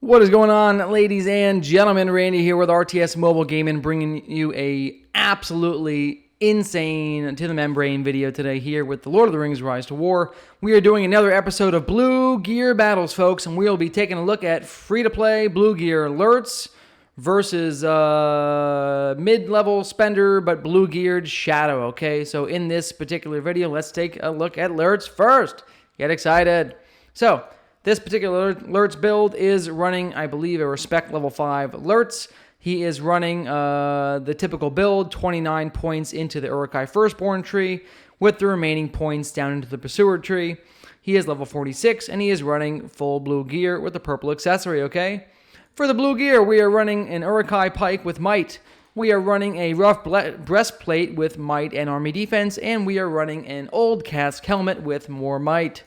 What is going on, ladies and gentlemen? Randy here with RTS Mobile Gaming, bringing you a absolutely insane to the membrane video today here with the Lord of the Rings Rise to War. We are doing another episode of Blue Gear Battles, folks, and we'll be taking a look at free-to-play Blue Gear Lurtz versus mid-level spender but blue-geared Shadow, okay? So in this particular video, let's take a look at Lurtz first. Get excited. So, this particular Lurtz build is running, I believe, a Respect Level 5 Lurtz. He is running the typical build, 29 points into the Uruk-hai Firstborn tree, with the remaining points down into the Pursuer tree. He is level 46, and he is running full blue gear with the purple accessory, okay? For the blue gear, we are running an Uruk-hai Pike with Might. We are running a rough breastplate with Might and Army Defense, and we are running an Old Cask Helmet with more Might.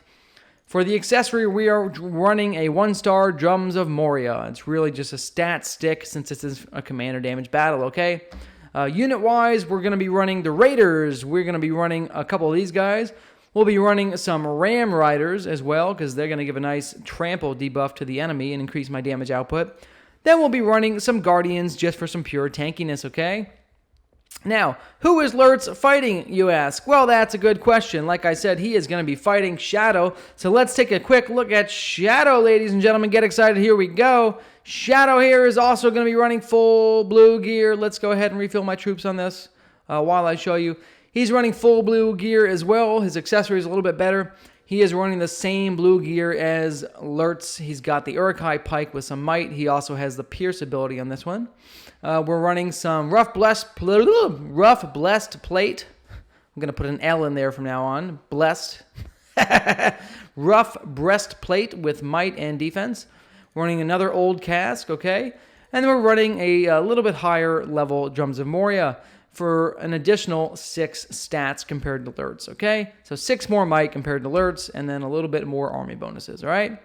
For the accessory, we are running a 1-star Drums of Moria. It's really just a stat stick since this is a commander damage battle, okay? Unit-wise, we're going to be running the Raiders. We're going to be running a couple of these guys. We'll be running some Ram Riders as well because they're going to give a nice trample debuff to the enemy and increase my damage output. Then we'll be running some Guardians just for some pure tankiness, okay? Now, who is Lurtz fighting, you ask? Well, that's a good question. Like I said, he is going to be fighting Shadow. So let's take a quick look at Shadow, ladies and gentlemen. Get excited. Here we go. Shadow here is also going to be running full blue gear. Let's go ahead and refill my troops on this while I show you. He's running full blue gear as well. His accessory is a little bit better. He is running the same blue gear as Lurtz. He's got the Uruk-hai Pike with some Might. He also has the Pierce ability on this one. We're running some rough blessed plate. I'm going to put an L in there from now on. Blessed. Rough breastplate with Might and Defense. We're running another Old Cask, okay? And then we're running a little bit higher level Drums of Moria for an additional 6 stats compared to Lurtz, okay? So 6 more Might compared to Lurtz, and then a little bit more army bonuses, all right?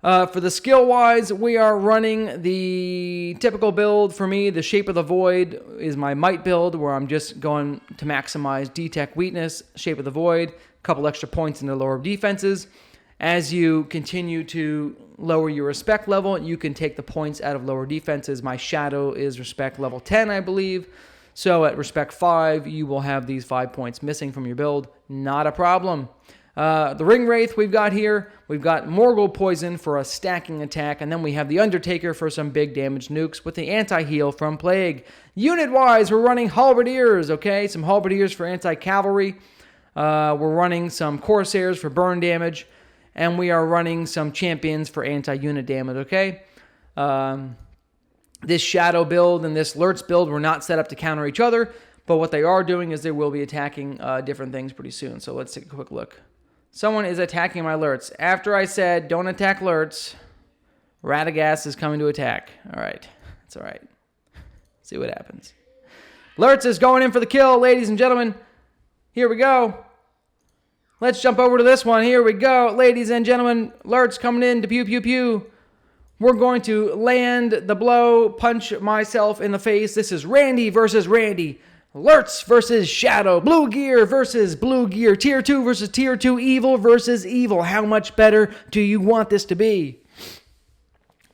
For the skill-wise, we are running the typical build for me. The Shape of the Void is my Might build, where I'm just going to maximize D-Tech weakness, Shape of the Void, a couple extra points in the lower defenses. As you continue to lower your respect level, you can take the points out of lower defenses. My Shadow is respect level 10, I believe. So at respect 5, you will have these 5 points missing from your build. Not a problem. The Ring Wraith we've got here. We've got Morgul Poison for a stacking attack. And then we have the Undertaker for some big damage nukes with the anti-heal from Plague. Unit-wise, we're running Halberdiers, okay? Some Halberdiers for anti-cavalry. We're running some Corsairs for burn damage. And we are running some Champions for anti-unit damage, okay? This Shadow build and this Lurtz build were not set up to counter each other, but what they are doing is they will be attacking different things pretty soon. So let's take a quick look. Someone is attacking my Lurtz. After I said, don't attack Lurtz, Radagast is coming to attack. All right. That's all right. See what happens. Lurtz is going in for the kill, ladies and gentlemen. Here we go. Let's jump over to this one. Here we go, ladies and gentlemen. Lurtz coming in to pew, pew, pew. We're going to land the blow, punch myself in the face. This is Randy versus Randy. Lurtz versus Shadow. Blue gear versus blue gear. Tier 2 versus Tier 2. Evil versus evil. How much better do you want this to be?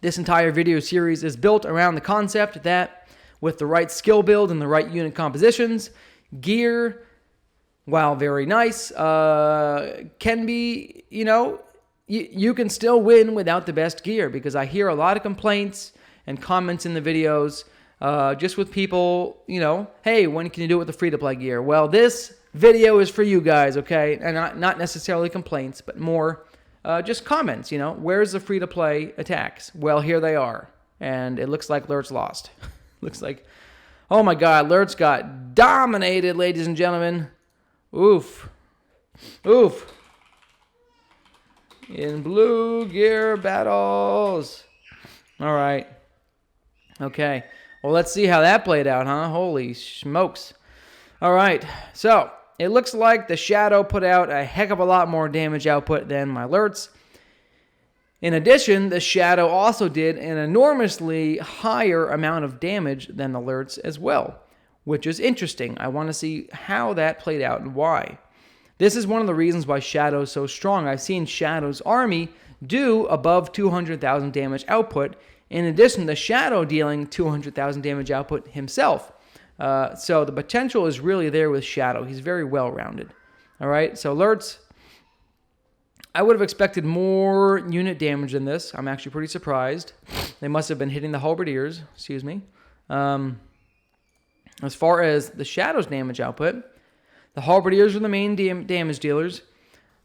This entire video series is built around the concept that with the right skill build and the right unit compositions, gear, while very nice, can be, you can still win without the best gear, because I hear a lot of complaints and comments in the videos just with people, hey, when can you do it with the free-to-play gear? Well, this video is for you guys, okay? And not necessarily complaints, but more just comments, Where's the free-to-play attacks? Well, here they are. And it looks like Lurtz lost. Looks like, oh my God, Lurtz got dominated, ladies and gentlemen. Oof. Oof. In blue gear battles. All right. Okay. Well, let's see how that played out, huh? Holy smokes. All right. So, it looks like the Shadow put out a heck of a lot more damage output than my Lurtz. In addition, the Shadow also did an enormously higher amount of damage than the Lurtz as well, which is interesting. I want to see how that played out and why. This is one of the reasons why Shadow's so strong. I've seen Shadow's army do above 200,000 damage output. In addition, the Shadow dealing 200,000 damage output himself. So the potential is really there with Shadow. He's very well-rounded. All right, so Lurtz, I would have expected more unit damage than this. I'm actually pretty surprised. They must have been hitting the halberdiers, excuse me. As far as the Shadow's damage output, the halberdiers are the main damage dealers.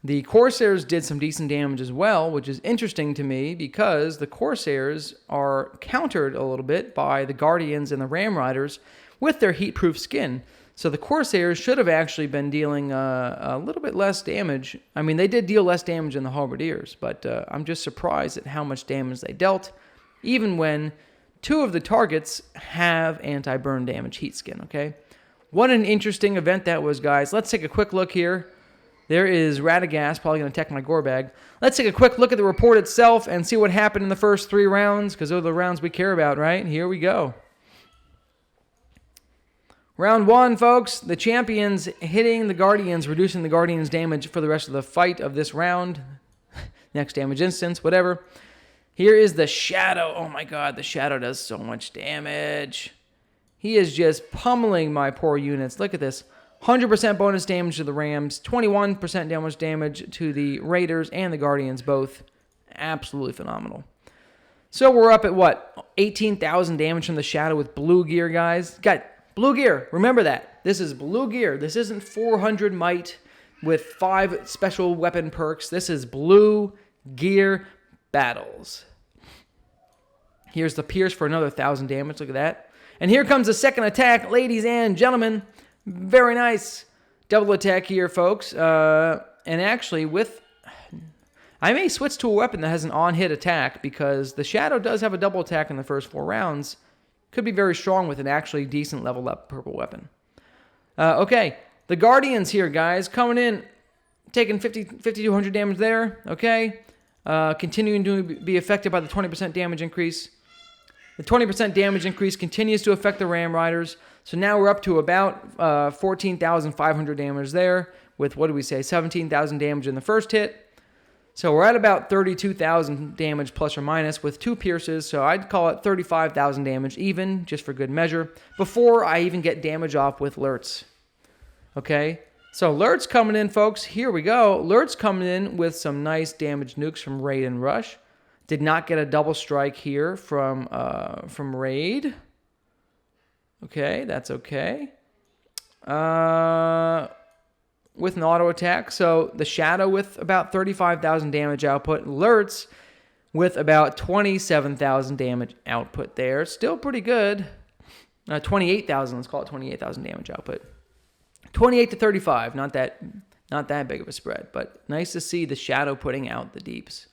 The Corsairs did some decent damage as well, which is interesting to me because the Corsairs are countered a little bit by the Guardians and the Ram Riders with their heat-proof skin. So the Corsairs should have actually been dealing a little bit less damage. I mean, they did deal less damage than the halberdiers, but I'm just surprised at how much damage they dealt, even when two of the targets have anti-burn damage heat skin, okay? What an interesting event that was, guys. Let's take a quick look here. There is Radagast, probably going to attack my gore bag. Let's take a quick look at the report itself and see what happened in the first 3 rounds, because those are the rounds we care about, right? Here we go. Round 1, folks. The champions hitting the Guardians, reducing the Guardians' damage for the rest of the fight of this round. Next damage instance, whatever. Here is the Shadow. Oh my god, the Shadow does so much damage. He is just pummeling my poor units. Look at this. 100% bonus damage to the Rams, 21% damage to the Raiders and the Guardians, both. Absolutely phenomenal. So we're up at what? 18,000 damage from the Shadow with blue gear, guys. Got blue gear. Remember that. This is blue gear. This isn't 400 might with 5 special weapon perks. This is blue gear battles. Here's the Pierce for another 1,000 damage. Look at that. And here comes the second attack, ladies and gentlemen. Very nice. Double attack here, folks. And actually, I may switch to a weapon that has an on-hit attack because the Shadow does have a double attack in the first 4 rounds. Could be very strong with an actually decent leveled up purple weapon. Okay, the Guardians here, guys, coming in, taking 5,200 damage there. Okay, continuing to be affected by the 20% damage increase. The 20% damage increase continues to affect the Ram Riders. So now we're up to about 14,500 damage there with, what do we say, 17,000 damage in the first hit. So we're at about 32,000 damage plus or minus with 2 pierces. So I'd call it 35,000 damage even, just for good measure, before I even get damage off with Lurtz. Okay, so Lurtz coming in, folks. Here we go. Lurtz coming in with some nice damage nukes from Raid and Rush. Did not get a double strike here from Raid. Okay, that's okay. With an auto attack. So the Shadow with about 35,000 damage output. Lurtz with about 27,000 damage output there. Still pretty good. 28,000, let's call it 28,000 damage output. 28 to 35, not that big of a spread, but nice to see the Shadow putting out the deeps.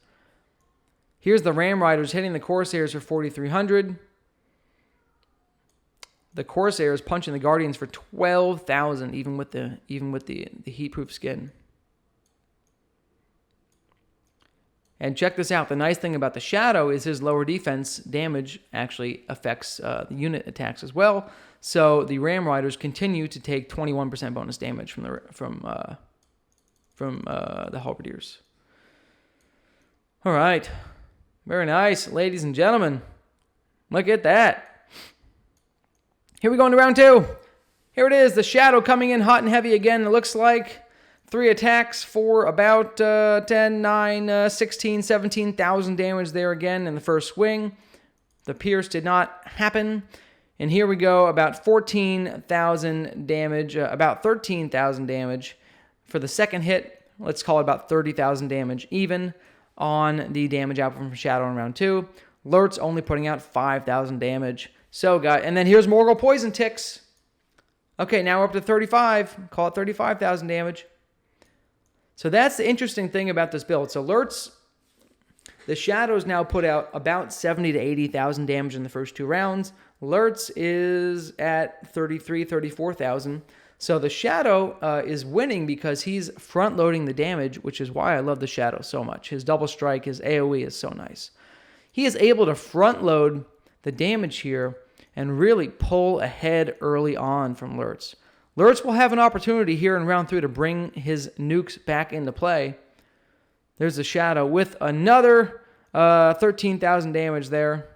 Here's the Ram Riders hitting the Corsairs for 4,300. The Corsairs punching the Guardians for 12,000, even with the heat-proof skin. And check this out. The nice thing about the Shadow is his lower defense damage actually affects the unit attacks as well. So the Ram Riders continue to take 21% bonus damage from the halberdiers. All right, very nice, ladies and gentlemen. Look at that. Here we go into round 2. Here it is, the Shadow coming in hot and heavy again. It looks like 3 attacks for about 10, 9, 16, 17,000 damage there again in the first swing. The Pierce did not happen. And here we go, about 14,000 damage, about 13,000 damage for the second hit. Let's call it about 30,000 damage even on the damage output from Shadow in round 2. Lurtz only putting out 5,000 damage. So, guys, and then here's Morgul Poison Ticks. Okay, now we're up to 35. Call it 35,000 damage. So that's the interesting thing about this build. So Lurtz, the Shadows now put out about 70 to 80,000 damage in the first 2 rounds. Lurtz is at 33, 34,000. So the Shadow is winning because he's front-loading the damage, which is why I love the Shadow so much. His double strike, his AoE is so nice. He is able to front-load the damage here and really pull ahead early on from Lurtz. Lurtz will have an opportunity here in round 3 to bring his nukes back into play. There's the Shadow with another 13,000 damage there.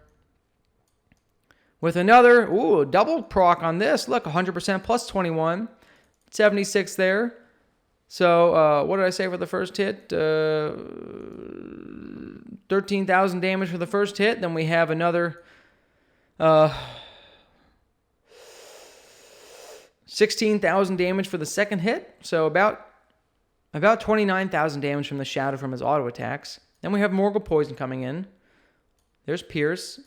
With another, double proc on this. Look, 100% plus 21. 76 there. So, what did I say for the first hit? 13,000 damage for the first hit. Then we have another 16,000 damage for the second hit. So, about 29,000 damage from the Shadow from his auto attacks. Then we have Morgul Poison coming in. There's Pierce.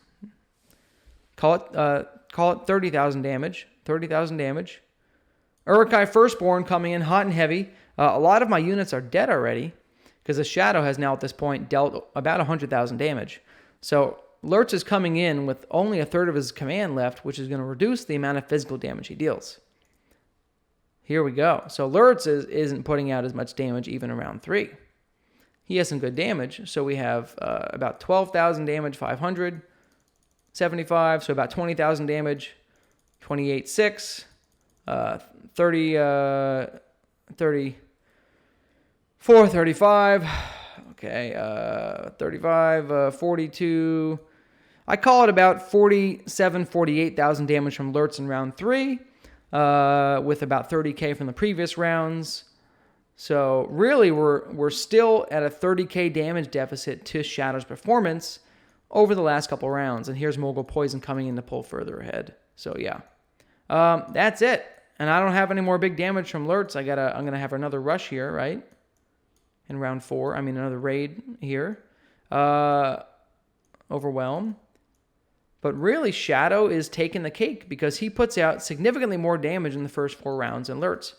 Call it 30,000 damage. 30,000 damage. Uruk-hai Firstborn coming in hot and heavy. A lot of my units are dead already because the Shadow has now at this point dealt about 100,000 damage. So Lurtz is coming in with only a third of his command left, which is going to reduce the amount of physical damage he deals. Here we go. So Lurtz isn't putting out as much damage even in round 3. He has some good damage. So we have about 12,000 damage, 500, 75, so about 20,000 damage, 28.6, 34, 35, okay, 35, 42. I call it about 47, 48,000 damage from Lurtz in round 3, with about 30k from the previous rounds. So really, we're still at a 30k damage deficit to Shadow's performance over the last couple rounds. And here's Morgul Poison coming in to pull further ahead. So yeah, that's it. And I don't have any more big damage from Lurtz. I'm gonna have another rush here, right? In round 4, I mean another raid here. Overwhelm. But really, Shadow is taking the cake because he puts out significantly more damage in the first 4 rounds than Lurtz.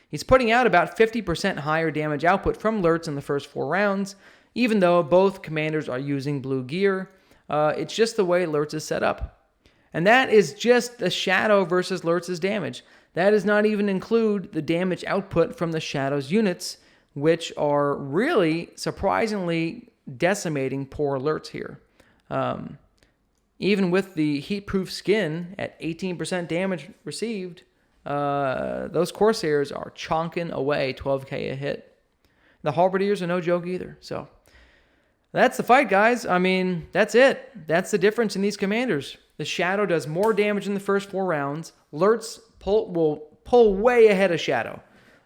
He's putting out about 50% higher damage output from Lurtz in the first 4 rounds, even though both commanders are using blue gear. It's just the way Lurtz is set up. And that is just the Shadow versus Lurtz's damage. That does not even include the damage output from the Shadow's units, which are really surprisingly decimating poor Lurtz here. Even with the heat-proof skin at 18% damage received, those Corsairs are chonking away 12k a hit. The Halberdiers are no joke either. So that's the fight, guys. I mean, that's it. That's the difference in these commanders. The Shadow does more damage in the first 4 rounds. Lurtz will pull way ahead of Shadow.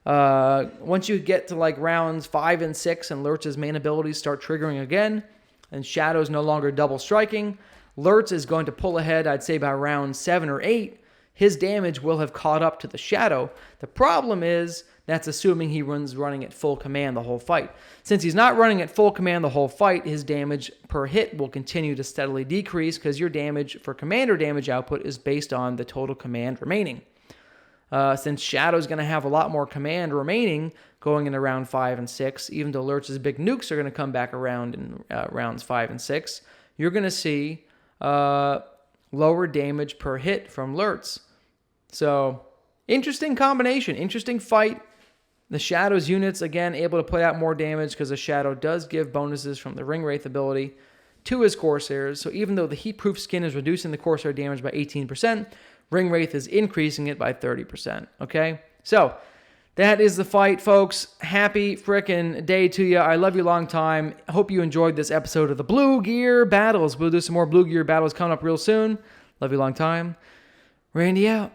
Once you get to like rounds 5 and 6 and Lurtz's main abilities start triggering again, and Shadow's no longer double striking, Lurtz is going to pull ahead, I'd say by round 7 or 8. His damage will have caught up to the Shadow. The problem is that's assuming he runs running at full command the whole fight. Since he's not running at full command the whole fight, his damage per hit will continue to steadily decrease because your damage for commander damage output is based on the total command remaining. Since Shadow's going to have a lot more command remaining going into round 5 and 6, even though Lurtz's big nukes are going to come back around in rounds 5 and 6, you're going to see lower damage per hit from Lurtz. So, interesting combination, interesting fight. The Shadow's units, again, able to put out more damage because the Shadow does give bonuses from the Ringwraith ability to his Corsairs. So even though the heat-proof skin is reducing the Corsair damage by 18%, Ringwraith is increasing it by 30%, okay? So, that is the fight, folks. Happy frickin' day to you. I love you long time. Hope you enjoyed this episode of the Blue Gear Battles. We'll do some more Blue Gear Battles coming up real soon. Love you long time. Randy out.